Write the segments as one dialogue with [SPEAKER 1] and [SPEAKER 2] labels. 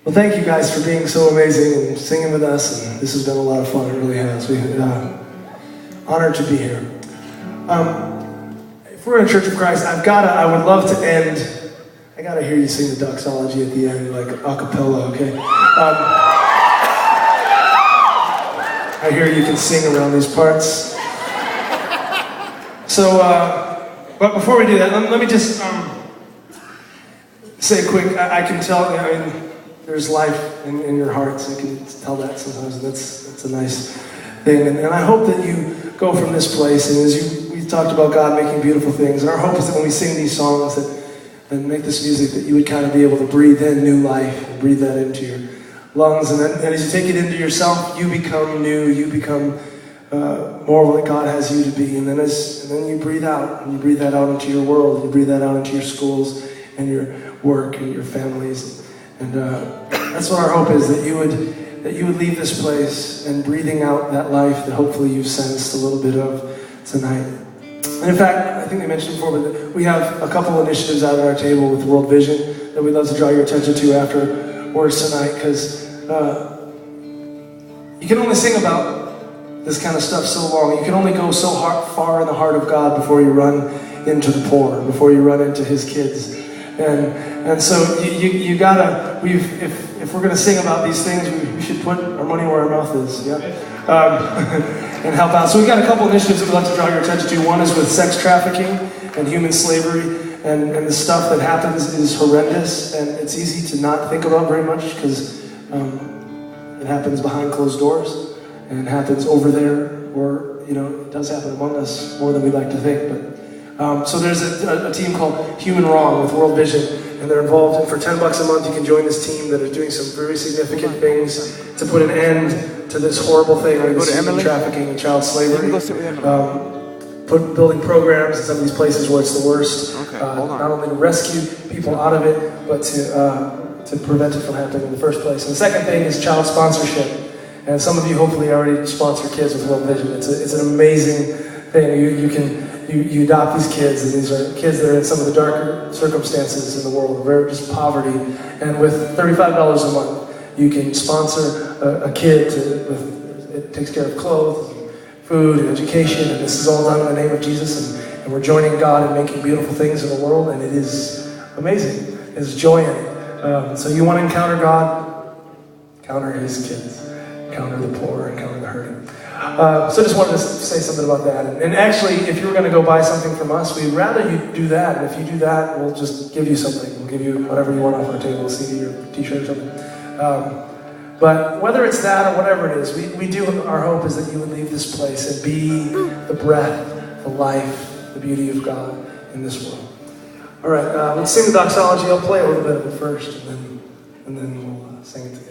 [SPEAKER 1] Well, thank you guys for being so amazing and singing with us, and this has been a lot of fun. It really has. We're honored to be here. If we're in a Church of Christ, I would love to end. I gotta hear you sing the Doxology at the end, like a cappella, okay? I hear you can sing around these parts. So, but before we do that, let me just say quick. I can tell. I mean, there's life in your hearts. I can tell that sometimes, and that's a nice thing. And I hope that you go from this place, and as we talked about God making beautiful things, and our hope is that when we sing these songs and make this music, that you would kind of be able to breathe in new life, and breathe that into your lungs, and as you take it into yourself, you become new. You become more of what God has you to be, and then you breathe out, and you breathe that out into your world, and you breathe that out into your schools and your work and your families, and that's what our hope is, that you would leave this place and breathing out that life that hopefully you've sensed a little bit of tonight. And in fact, I think I mentioned before, but we have a couple initiatives out at our table with World Vision that we'd love to draw your attention to after words tonight, because you can only sing about this kind of stuff so long. You can only go so far in the heart of God before you run into the poor, before you run into His kids. And so you gotta, if we're gonna sing about these things, we should put our money where our mouth is, yeah? And help out. So we've got a couple initiatives that we'd like to draw your attention to. One is with sex trafficking and human slavery, and the stuff that happens is horrendous, and it's easy to not think about very much, because it happens behind closed doors, and it happens over there, or, it does happen among us more than we'd like to think, but so there's a team called Human Wrong with World Vision, and they're involved, and for $10 a month you can join this team that is doing some very significant things to put an end to this horrible thing, like this human trafficking and child slavery. Building programs in some of these places where it's the worst, not only to rescue people out of it, but to prevent it from happening in the first place. And the second thing is child sponsorship. And some of you hopefully already sponsor kids with World Vision. It's an amazing thing. You adopt these kids, and these are kids that are in some of the darker circumstances in the world, very just poverty. And with $35 a month, you can sponsor a kid. It takes care of clothes, food, and education, and this is all done in the name of Jesus. And we're joining God in making beautiful things in the world, and it is amazing. There's joy in it. So you want to encounter God? Encounter His kids. Encounter the poor, encounter the hurting. So just wanted to say something about that. And actually, if you were going to go buy something from us, we'd rather you do that. And if you do that, we'll just give you something. We'll give you whatever you want off our table, a CD or a t-shirt or something. But whether it's that or whatever it is, our hope is that you would leave this place and be the breath, the life, the beauty of God in this world. All right, let's sing the Doxology. I'll play a little bit of it first, and then we'll sing it together.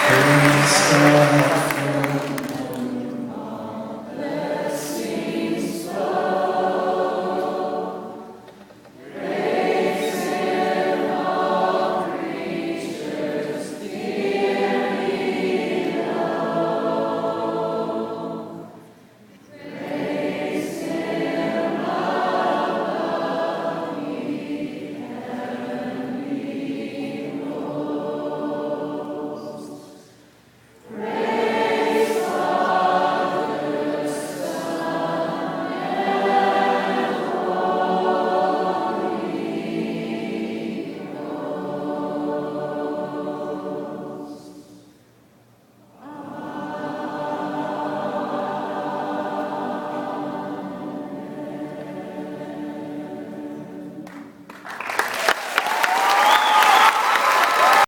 [SPEAKER 2] Praise God.